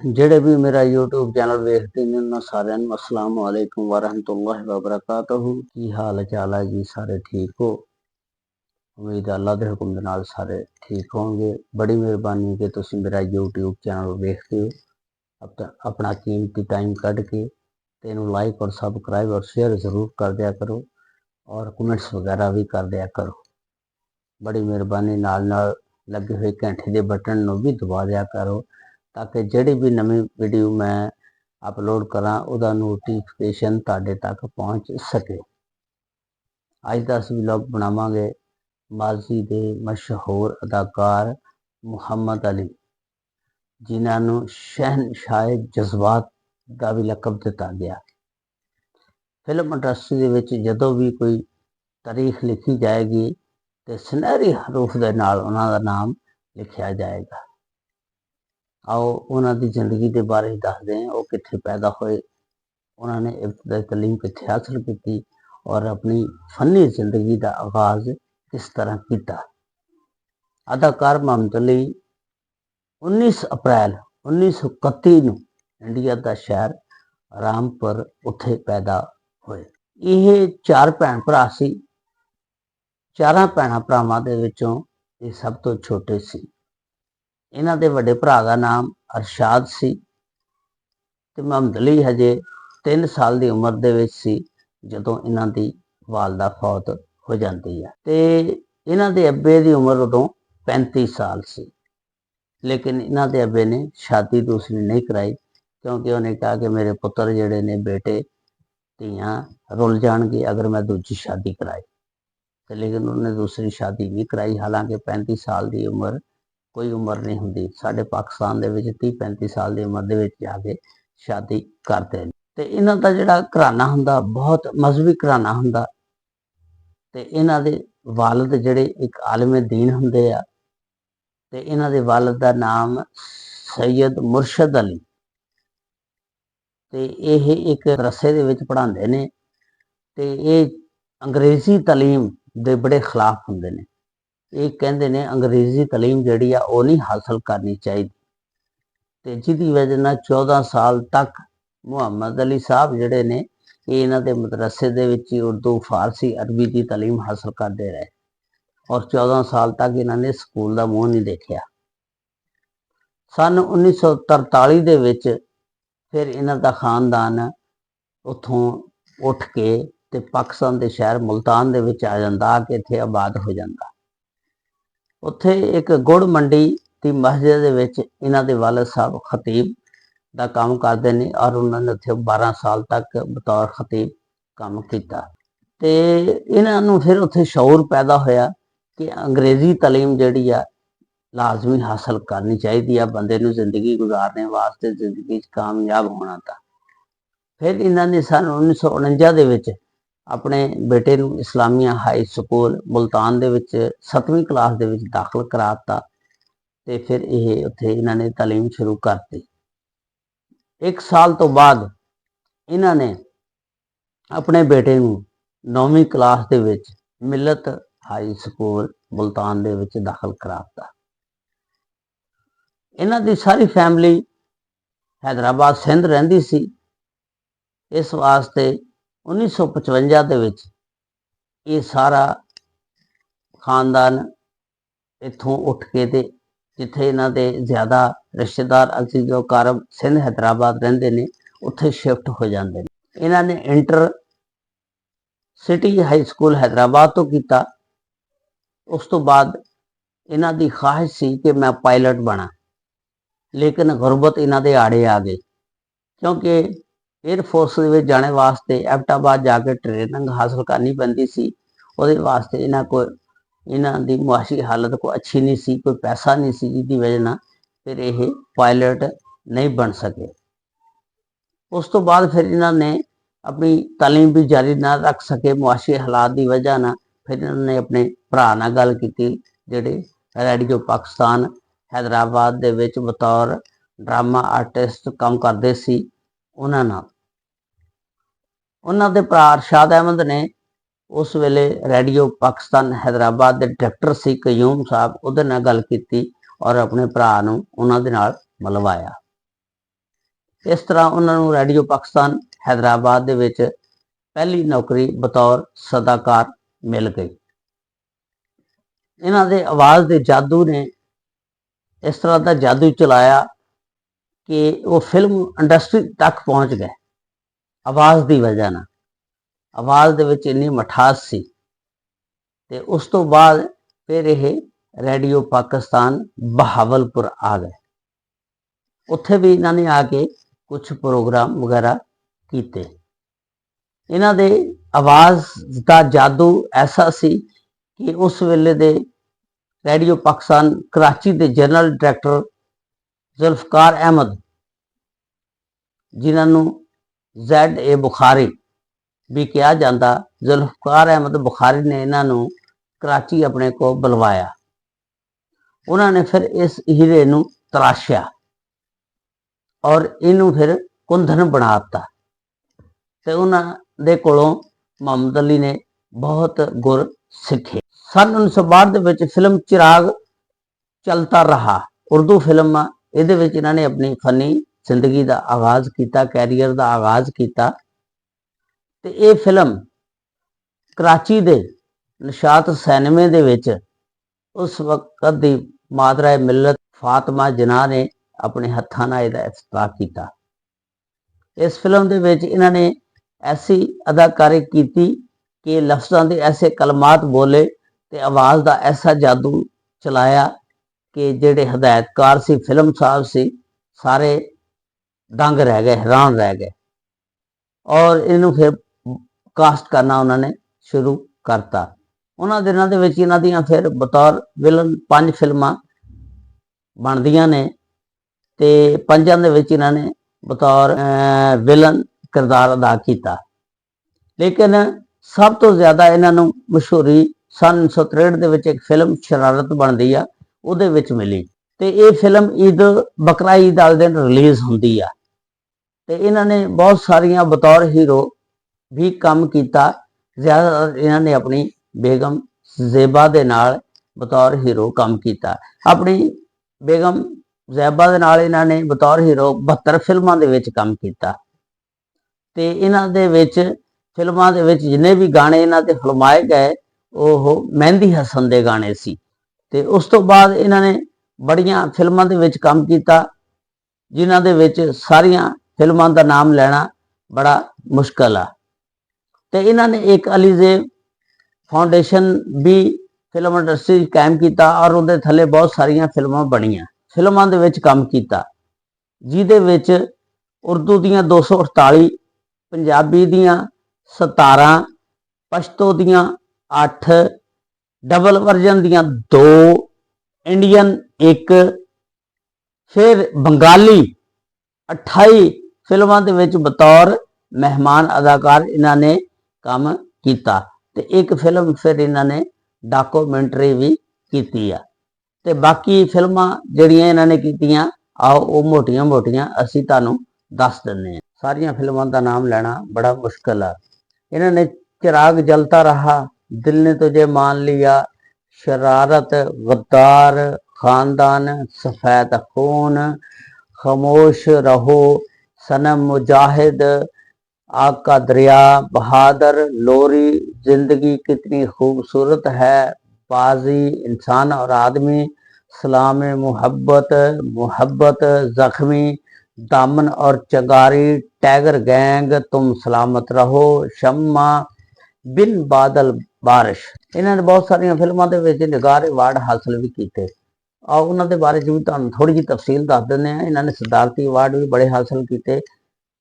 ਜਿਹੜੇ ਵੀ ਮੇਰਾ YouTube channel ਵੇਖਦੇ ਨੇ ਉਹਨਾਂ ਸਾਰਿਆਂ ਨੂੰ अस्सलाम वालेकुम वरहमतुल्लाहि वबरकातुहू। ਕੀ ਹਾਲ ਚਾਲ ਹੈ ਜੀ? ਸਾਰੇ ਠੀਕ ਹੋ? ਉਮੀਦ ਹੈ ਅੱਲਾ ਦੇ ਹੁਕਮ ਦੇ ਨਾਲ ਸਾਰੇ ਠੀਕ ਹੋਣਗੇ। ਬੜੀ ਮਿਹਰਬਾਨੀ ਕਿ ਤੁਸੀਂ ਮੇਰਾ YouTube ਚੈਨਲ ਵੇਖਦੇ ਹੋ। ਆਪਣਾ ਕੀਮਤੀ ਟਾਈਮ ਕੱਢ ਕੇ ਤੇ ਇਹਨੂੰ ਲਾਈਕ ਔਰ ਸਬਸਕ੍ਰਾਈਬ ਔਰ ਸ਼ੇਅਰ ਜ਼ਰੂਰ ਕਰ ਦਿਆ ਕਰੋ ਔਰ ਕਮੈਂਟਸ ਵਗੈਰਾ ਵੀ ਕਰ ਦਿਆ ਕਰੋ। ਬੜੀ ਮਿਹਰਬਾਨੀ ਨਾਲ ਲੱਗੇ ਹੋਏ ਘੰਟੇ ਦੇ ਬਟਨ ਨੂੰ ਵੀ ਦਬਾ ਦਿਆ ਕਰੋ ताकि ਜਿਹੜੀ ਵੀ ਨਵੀਂ ਵੀਡੀਓ ਮੈਂ ਅਪਲੋਡ ਕਰਾਂ ਉਹਦਾ ਨੋਟੀਫਿਕੇਸ਼ਨ ਤੁਹਾਡੇ ਤੱਕ ਪਹੁੰਚ ਸਕੇ। ਅੱਜ ਦਾ ਅਸੀਂ ਵਲੌਗ ਬਣਾਵਾਂਗੇ ਮਾਜ਼ੀ ਦੇ ਮਸ਼ਹੂਰ ਅਦਾਕਾਰ ਮੁਹੰਮਦ ਅਲੀ, ਜਿਨ੍ਹਾਂ ਨੂੰ ਸ਼ਹਿਨਸ਼ਾਹ ਜਜ਼ਬਾਤ ਦਾ ਵੀ ਲਕਬ ਦਿੱਤਾ ਗਿਆ। ਫਿਲਮ ਇੰਡਸਟਰੀ ਦੇ ਵਿੱਚ ਜਦੋਂ ਵੀ ਕੋਈ ਤਾਰੀਖ ਲਿਖੀ ਜਾਏਗੀ ਤੇ ਸੁਨਹਿਰੀ ਹਰੂਫ ਦੇ ਨਾਲ ਉਹਨਾਂ ਦਾ ਨਾਮ ਲਿਖਿਆ ਜਾਏਗਾ। आओ उन्होंने जिंदगी के बारे दसते हैं। वो कित्थे पैदा होए, उन्होंने इब्तदाई तलीम कित्थे हासिल की और अपनी फनी जिंदगी का आगाज किस तरह किया। अदाकार मुहम्मद अली 19 अप्रैल 1931 ਨੂੰ इंडिया का शहर रामपुर उत्थे पैदा होए। ये 4 भैन भरा सी। 4 भैन भरावां दे विचों ये सब तो छोटे सी। इन्हां दे वड्डे भरा का नाम अरशाद सी ते मुहम्मद अली हजे 3 साल की उम्र दे विच सी जदों इन्हां दी वालदा फौत हो जाती है। ते इन्हां दे अब्बे की उम्र उदों 35 साल सी, लेकिन इन्हां दे अब्बे ने शादी दूसरी नहीं कराई क्योंकि उन्हें कहा कि मेरे पुत्र जिहड़े ने बेटे धीआं रुल जाणगे अगर मैं दूजी शादी कराई। ते लेकिन उन्होंने दूसरी शादी नहीं कराई। हालांकि 35 साल की उम्र कोई उम्र नहीं होंगी। साढ़े पाकिस्तान दे विच 30-35 साल की उम्र दे विच जाके शादी करते हैं। ते इन्हां दा जिहड़ा घराना हुंदा बहुत मजहबी घराना हुंदा ते इन्हां दे वालिद जिहड़े एक आलिम दीन हुंदे आ ते इन्हां दे वालिद दा नाम सैयद मुर्शद अली ते इह एक मदरसे दे विच पढ़ांदे ने ते इह अंग्रेजी तालीम दे बड़े खिलाफ हुंदे ने। ये कहते हैं अंग्रेजी तलीम जी वो नहीं हासिल करनी चाहिए तो जिसकी वजह न 14 साल तक मुहम्मद अली साहब जोड़े ने इन्हों के मदरसे के उर्दू फारसी अरबी की तलीम हासिल करते रहे और 14 साल तक इन्होंने स्कूल का मुँह नहीं देखा। सन 1943 के विच फिर इन्हों का खानदान उतों उठ के ते पाकिस्तान के शहर मुल्तान के आ जाता कि इत्थे आबाद हो जाता। उत्थे एक गुड़ मंडी की मस्जिद दे विच इन्हां दे वालिद साहब खतीब का काम करते हैं और उन्होंने उत्थे 12 साल तक बतौर खतीब काम किया। ते इन्हां नूं फिर उत्थे शऊर पैदा होया कि अंग्रेजी तलीम जिहड़ी आ लाजमी हासिल करनी चाहिए बंदे नूं जिंदगी गुजारने वास्ते, जिंदगी कामयाब होना था। फिर इन्हां ने सन 1949 दे विच अपने बेटे नूं इस्लामिया हाई स्कूल मुल्तान दे विच 7वीं क्लास दे विच दाखिल कराता ते फिर ये उत्थे इन्होंने तालीम शुरू करती। 1 साल तो बाद इन्होंने अपने बेटे नूं 9वीं क्लास दे विच मिलत हाई स्कूल मुल्तान दे विच दाखिल कराता। इन्हां दी सारी फैमिली हैदराबाद सिंध रहिंदी सी। इस वास्ते 1955 दे विच ये सारा खानदान इत्थों उठ के ते जिथे इन्हां दे ज़्यादा रिश्तेदार अजीज़ो कारब सिंध हैदराबाद रहिंदे ने उत्थे शिफ्ट हो जाते हैं। इन्हां ने inter city high school Hyderabad तो किया। उस तो बाद इन्हां दी ख्वाहिश सी कि मैं पायलट बना, लेकिन गुरबत इन्हां दे आड़े आ गई क्योंकि एयरफोर्स में जाने वास्ते एबटाबाद जाके ट्रेनिंग हासिल करनी पैंदी सी। उहदे वास्ते इन्हां को इन्हां दी मुआशी हालत कोई अच्छी नहीं सी, कोई पैसा नहीं सी, जिसकी वजह ना फिर ये पायलट नहीं बन सके। उस तो बाद फिर इन्हां ने अपनी तालीम भी जारी ना रख सके मुआशी हालात की वजह ना। फिर इन्होंने अपने भरा नाल गल कीती जिहड़े रेडियो पाकिस्तान हैदराबाद दे विच बतौर ड्रामा आर्टिस्ट काम करते सी। उन्हां दे भरा अरशाद अहमद ने उस वेले रेडियो पाकिस्तान हैदराबाद के डायरैक्टर सी कयूम साहब, उहदे नाल गल कीती और अपने भरा नूं उन्हां दे नाल मिलवाया। इस तरह उन्होंने रेडियो पाकिस्तान हैदराबाद दे विच पहली नौकरी बतौर सदाकार मिल गई। इन्हां दे आवाज़ दे जादू ने इस तरह का जादू चलाया कि वो फिल्म इंडस्ट्री तक पहुँच गए। आवाज़ की वजह ना आवाज़ दे विच इन्नी मिठास सी। ते उस तो बाद फिर यह रेडियो पाकिस्तान बहावलपुर आ गए। उत्थे भी इन्होंने आके कुछ प्रोग्राम वगैरह किए। इन्हां दे आवाज़ का जादू ऐसा सी कि उस वेले दे रेडियो पाकिस्तान कराची के जनरल डायरैक्टर जुल्फकार अहमद, जिन्होंने ZA बुखारी भी कहा जाता, जुल्फकार अहमद बुखारी ने इन्हों कराची अपने को बुलवाया। उन्होंने फिर इस हीरे नूं तराशया और इनू फिर कुंदन बनाता। तो उन्होंने कोलों मोहम्मद अली ने बहुत गुर सीखे। सन 1962 के फिल्म चिराग चलता रहा उर्दू फिल्म, ये इन्होंने अपनी फनी जिंदगी का आगाज़ किया, कैरियर का आगाज़ किया। तो ये फिल्म कराची के निशात सैनमे दे विच उस वक्त की मादरा मिलत फातिमा जिन्ना ने अपने हत्थां नाल इहदा इफ्तिताह किया। इस फिल्म दे विच इन्होंने ऐसी अदाकारी की कि लफ्ज़ों के ऐसे कलमात बोले तो आवाज़ का ऐसा जादू चलाया कि जेडे हदायतकार सी, फिल्म साहब सी, सारे दंग रह गए, हैरान रह गए। और इनू फिर कास्ट करना उन्होंने शुरू करता। उन्होंने दिनों के विच इन्हां दियां फिर बतौर विलन 5 फिल्मां बनदियां ने ते 5 दे विच इन्होंने बतौर विलन किरदार अदा किया। लेकिन सब तो ज़्यादा इन्हों मशहूरी सन 1963 के एक फिल्म शरारत बनती है, उहदे विच मिली। तो ये फिल्म ईद बकरा ईद वाले दिन रिलीज़ होंदी है। तो इन्होंने बहुत सारिया बतौर हीरो भी काम किया। ज़्यादातर इन्होंने अपनी बेगम ज़ेबा दे नाल बतौर हीरो काम किया। अपनी बेगम ज़ेबा दे नाल इन्होंने बतौर हीरो 72 फिल्मों के काम किया। तो इन्हां दे विच फिल्मां दे विच जिन्ने भी गाने इन्हां ते फिल्माए गए वो मेहंदी हसन दे गाने सी। ते उस तो बाद इन्होंने बड़ियां फिल्मां दे विच काम किया, जिन्हां दे विच सारियां फिल्मां का नाम लेना बड़ा मुश्किल है। तो इन्होंने एक अलीजे फाउंडेशन भी फिल्म इंडस्ट्री कायम किया और उहदे थले बहुत सारिया फिल्मां बनिया, फिल्मां दे विच काम किया, जिहदे विच उर्दू दियां 248, पंजाबी दियां 17, पश्तो दियां 8, डबल वर्जन दियां 2, इंडियन 1, फिर बंगाली 28 फिल्मां दे विच बतौर मेहमान अदाकार इन्होंने काम किया। तो एक फिल्म फिर इन्होंने डॉक्यूमेंटरी भी की है। तो बाकी फिल्मां जिहड़ियां इन्होंने कीतियां आओ वो मोटियां मोटियां असीं तुहानूं दस दिंदे हां। सारियां फिल्मां का नाम लेना बड़ा मुश्किल है। इन्होंने चिराग जलता रहा, दिल ने तुझे मान लिया, शरारत, गद्दार, खानदान, सफ़ेद खून, खामोश रहो, सनम मुजाहिद, आग का दरिया, बहादुर, लोरी, जिंदगी कितनी खूबसूरत है, बाजी, इंसान और आदमी, सलाम मोहब्बत, मोहब्बत, जख्मी, दामन और चंगारी, टाइगर गैंग, तुम सलामत रहो, शम्मा, बिन बादल बारिश। इन्होंने बहुत सारिया फिल्मों के निगार अवार्ड हासिल भी किए। और उन्होंने बारे भी तुहानूं थोड़ी जी तफसील दस दें। इन्होंने सदारती अवार्ड भी बड़े हासिल किए।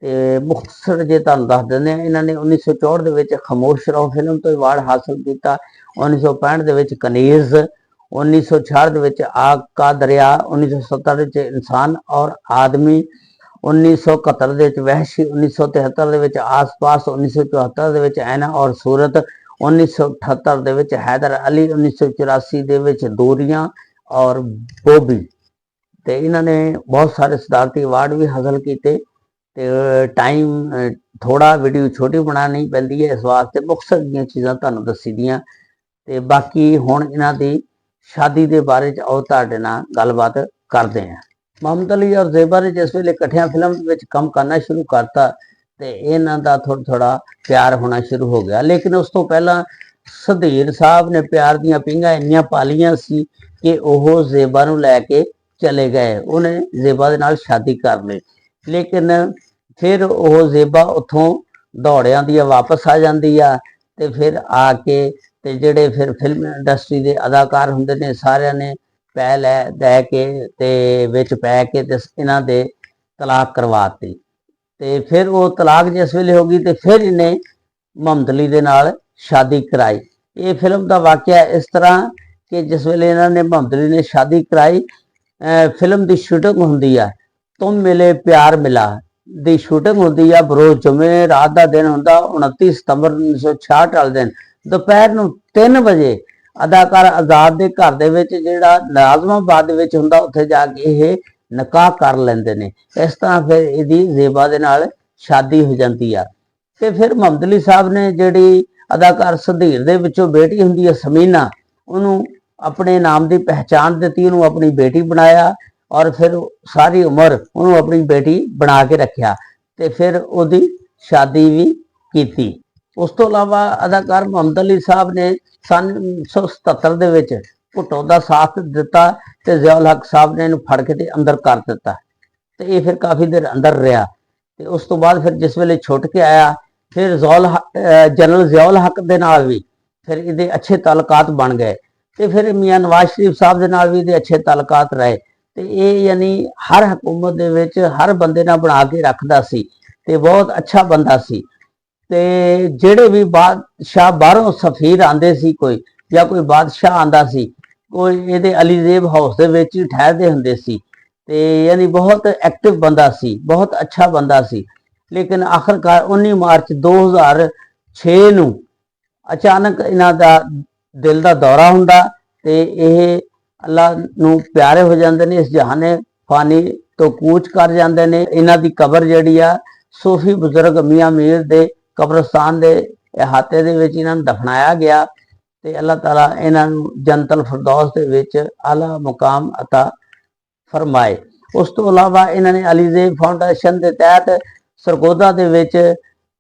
तो मुख्तसर जे तुहानूं दस दें, इन्होंने 1964 के खामोश रहो फिल्म तो अवार्ड हासिल किया, 1965 के कनीज़, 1966 आग का दरिया, 1970 इंसान और आदमी, 1971 वहशी, 1973 आस पास, 1974 ऐना और सूरत, 1978 हैदर अली, 1984 दूरियां और बोबी। तो इन्होंने बहुत सारे सदारती अवार्ड भी हासिल किए। तो टाइम थोड़ा वीडियो छोटी बनानी पैंदी है, इस वास्ते मुख्तसर दी चीज़ां तुहानूं दस्सी दियां। ते बाकी हुण इन्हां दी शादी के बारे आओ तुहाडे नाल गलबात करदे हैं। ਮੁਹੰਮਦ ਅਲੀ ਔਰ ਜ਼ੇਬਾ ਨੇ ਜਿਸ ਵੇਲੇ ਇਕੱਠਿਆਂ ਫਿਲਮ ਵਿੱਚ ਕੰਮ ਕਰਨਾ ਸ਼ੁਰੂ ਕਰਤਾ ਤੇ ਇਹਨਾਂ ਦਾ ਥੋੜਾ ਥੋੜਾ ਪਿਆਰ ਹੋਣਾ ਸ਼ੁਰੂ ਹੋ ਗਿਆ। ਲੇਕਿਨ ਉਸ ਤੋਂ ਪਹਿਲਾਂ ਸੁਧੀਰ ਸਾਹਿਬ ਨੇ ਪਿਆਰ ਦੀਆਂ ਪਿੰਗਾਂ ਇੰਨੀਆਂ ਪਾਲੀਆਂ ਸੀ ਕਿ ਉਹ ਜ਼ੇਬਾ ਨੂੰ ਲੈ ਕੇ ਚਲੇ ਗਏ। ਉਹਨੇ ਜ਼ੇਬਾ ਦੇ ਨਾਲ ਸ਼ਾਦੀ ਕਰ ਲਈ, ਲੇਕਿਨ ਫਿਰ ਉਹ ਜ਼ੇਬਾ ਉੱਥੋਂ ਦੌੜਿਆਂ ਦੀ ਵਾਪਸ ਆ ਜਾਂਦੀ ਆ ਤੇ ਫਿਰ ਆ ਕੇ ਤੇ ਜਿਹੜੇ ਫਿਰ ਫਿਲਮ ਇੰਡਸਟਰੀ ਦੇ ਅਦਾਕਾਰ ਹੁੰਦੇ ਨੇ ਸਾਰਿਆਂ ਨੇ ਪੈ ਲੈ ਕੇ ਤੇ ਵਿੱਚ ਪੈ ਕੇ ਤੇ ਇਹਨਾਂ ਦੇ ਤਲਾਕ ਕਰਵਾਤੀ। ਤੇ ਫਿਰ ਉਹ ਤਲਾਕ ਜਿਸ ਵੇਲੇ ਹੋ ਗਈ ਤੇ ਫਿਰ ਇਹਨੇ ਮੁਹੰਮਦ ਅਲੀ ਦੇ ਨਾਲ ਸ਼ਾਦੀ ਕਰਾਈ। ਇਹ ਫਿਲਮ ਦਾ ਵਾਕਿਆ ਇਸ ਤਰ੍ਹਾਂ ਕਿ ਜਿਸ ਵੇਲੇ ਇਹਨਾਂ ਨੇ ਮੁਹੰਮਦ ਅਲੀ ਨੇ ਸ਼ਾਦੀ ਕਰਾਈ, ਫਿਲਮ ਦੀ ਸ਼ੂਟਿੰਗ ਹੁੰਦੀ ਆ, ਤੁਮ ਮਿਲੇ ਪਿਆਰ ਮਿਲਾ ਦੀ ਸ਼ੂਟਿੰਗ ਹੁੰਦੀ ਆ। ਬਰੋਜ਼ ਜੁਮੇ ਰਾਤ ਦਾ ਦਿਨ ਹੁੰਦਾ, 29 ਸਤੰਬਰ 1966 ਵਾਲੇ ਦਿਨ ਦੁਪਹਿਰ ਨੂੰ 3 ਵਜੇ ਅਦਾਕਾਰ ਆਜ਼ਾਦ ਦੇ ਘਰ ਦੇ ਵਿੱਚ ਜਿਹੜਾ ਨਾਜ਼ਮਾਬਾਦ ਦੇ ਵਿੱਚ ਹੁੰਦਾ ਉੱਥੇ ਜਾ ਕੇ ਇਹ ਨਿਕਾਹ ਕਰ ਲੈਂਦੇ ਨੇ। ਇਸ ਤਰ੍ਹਾਂ ਫਿਰ ਇਹਦੀ ਜ਼ੇਬਾ ਦੇ ਨਾਲ ਸ਼ਾਦੀ ਹੋ ਜਾਂਦੀ ਆ। ਤੇ ਫਿਰ ਮੁਹੰਮਦ ਅਲੀ ਸਾਹਿਬ ਨੇ ਜਿਹੜੀ ਅਦਾਕਾਰ ਸੁਧੀਰ ਦੇ ਵਿੱਚੋਂ ਬੇਟੀ ਹੁੰਦੀ ਹੈ ਸਮੀਨਾ, ਉਹਨੂੰ ਆਪਣੇ ਨਾਮ ਦੀ ਪਹਿਚਾਣ ਦਿੱਤੀ, ਉਹਨੂੰ ਆਪਣੀ ਬੇਟੀ ਬਣਾਇਆ ਔਰ ਫਿਰ ਸਾਰੀ ਉਮਰ ਉਹਨੂੰ ਆਪਣੀ ਬੇਟੀ ਬਣਾ ਕੇ ਰੱਖਿਆ ਤੇ ਫਿਰ ਉਹਦੀ ਸ਼ਾਦੀ ਵੀ ਕੀਤੀ। ਉਸ ਤੋਂ ਇਲਾਵਾ ਅਦਾਕਾਰ ਮੁਹੰਮਦ ਅਲੀ ਸਾਹਿਬ ਨੇ ਸਨ 1977 ਦੇ ਵਿੱਚ ਭੁੱਟੋ ਦਾ ਸਾਥ ਦਿੱਤਾ ਤੇ ਜ਼ਿਆਉਲ ਹਕ ਸਾਹਿਬ ਨੇ ਇਹਨੂੰ ਫੜ ਕੇ ਤੇ ਅੰਦਰ ਕਰ ਦਿੱਤਾ ਤੇ ਇਹ ਫਿਰ ਕਾਫੀ ਦੇਰ ਅੰਦਰ ਰਿਹਾ। ਤੇ ਉਸ ਤੋਂ ਬਾਅਦ ਫਿਰ ਜਿਸ ਵੇਲੇ ਛੁੱਟ ਕੇ ਆਇਆ ਫਿਰ ਜਨਰਲ ਜ਼ਿਆਉਲ ਹਕ ਦੇ ਨਾਲ ਵੀ ਫਿਰ ਇਹਦੇ ਅੱਛੇ ਤਾਲੁਕਾਤ ਬਣ ਗਏ ਤੇ ਫਿਰ ਮੀਆਂ ਨਵਾਜ਼ ਸ਼ਰੀਫ ਸਾਹਿਬ ਦੇ ਨਾਲ ਵੀ ਇਹਦੇ ਅੱਛੇ ਤਾਲੁਕਾਤ ਰਹੇ। ਤੇ ਇਹ ਯਾਨੀ ਹਰ ਹਕੂਮਤ ਦੇ ਵਿੱਚ ਹਰ ਬੰਦੇ ਨਾਲ ਬਣਾ ਕੇ ਰੱਖਦਾ ਸੀ ਤੇ ਬਹੁਤ ਅੱਛਾ ਬੰਦਾ ਸੀ। ਤੇ ਜਿਹੜੇ ਵੀ ਬਾਦਸ਼ਾਹ ਬਾਹਰੋਂ ਸਫੀਰ ਆਂਦੇ ਸੀ ਕੋਈ ਜਾਂ ਕੋਈ ਬਾਦਸ਼ਾਹ ਆਂਦਾ ਸੀ, ਕੋਈ ਇਹਦੇ ਅਲੀਜ਼ੇਬ ਹਾਊਸ ਦੇ ਵਿੱਚ ਹੀ ਠਹਿਰਦੇ ਹੁੰਦੇ ਸੀ ਤੇ ਯਾਨੀ ਬਹੁਤ ਐਕਟਿਵ ਬੰਦਾ ਸੀ, ਬਹੁਤ ਅੱਛਾ ਬੰਦਾ ਸੀ। ਲੇਕਿਨ ਆਖਰਕਾਰ 19 ਮਾਰਚ 2006 ਨੂੰ ਅਚਾਨਕ ਇਹਨਾਂ ਦਾ ਦਿਲ ਦਾ ਦੌਰਾ ਹੁੰਦਾ ਤੇ ਇਹ ਅੱਲਾ ਨੂੰ ਪਿਆਰੇ ਹੋ ਜਾਂਦੇ ਨੇ, ਇਸ ਜਹਾਨੇ ਫਾਨੀ ਤੋਂ ਕੂਚ ਕਰ ਜਾਂਦੇ ਨੇ। ਇਹਨਾਂ ਦੀ ਕਬਰ ਜਿਹੜੀ ਆ ਸੂਫੀ ਬਜ਼ੁਰਗ ਮੀਆਂ ਮੀਰ ਦੇ ਕਬਰਸਤਾਨ ਦੇ ਇਹਾਤੇ ਦੇ ਵਿੱਚ ਇਹਨਾਂ ਨੂੰ ਦਫਨਾਇਆ ਗਿਆ ਤੇ ਅੱਲਾਹ ਤਾਲਾ ਇਹਨਾਂ ਨੂੰ ਜੰਨਤੁਲ ਫਿਰਦੌਸ ਦੇ ਵਿੱਚ ਆਲਾ ਮੁਕਾਮ ਅਤਾ ਫਰਮਾਏ। ਉਸ ਤੋਂ ਇਲਾਵਾ ਇਹਨਾਂ ਨੇ ਅਲੀਜ਼ੇਬ ਫਾਊਂਡੇਸ਼ਨ ਦੇ ਤਹਿਤ ਸਰਗੋਦਾ ਦੇ ਵਿੱਚ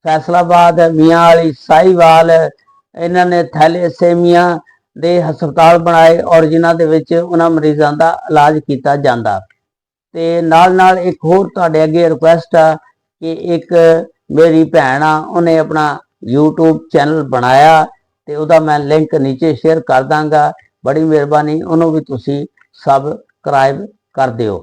ਫੈਸਲਾਬਾਦ ਮੀਆਂ ਅਲੀ ਸਾਹੀਵਾਲ ਇਹਨਾਂ ਨੇ ਥੈਲੇਸੇਮੀਆ ਦੇ ਹਸਪਤਾਲ ਬਣਾਏ ਔਰ ਜਿਨ੍ਹਾਂ ਦੇ ਵਿੱਚ ਉਹਨਾਂ ਮਰੀਜ਼ਾਂ ਦਾ ਇਲਾਜ ਕੀਤਾ ਜਾਂਦਾ। ਤੇ ਨਾਲ ਨਾਲ ਇੱਕ ਹੋਰ ਤੁਹਾਡੇ ਅੱਗੇ ਰਿਕੁਐਸਟ ਆ ਕਿ ਇੱਕ ਮੇਰੀ ਭੈਣ ਆ, ਉਹਨੇ ਆਪਣਾ YouTube ਚੈਨਲ ਬਣਾਇਆ ਤੇ ਉਹਦਾ ਮੈਂ ਲਿੰਕ ਨੀਚੇ ਸ਼ੇਅਰ ਕਰ ਦਾਂਗਾ। ਬੜੀ ਮਿਹਰਬਾਨੀ, ਉਹਨੂੰ ਵੀ ਤੁਸੀਂ ਸਬਸਕ੍ਰਾਈਬ ਕਰ ਦਿਓ।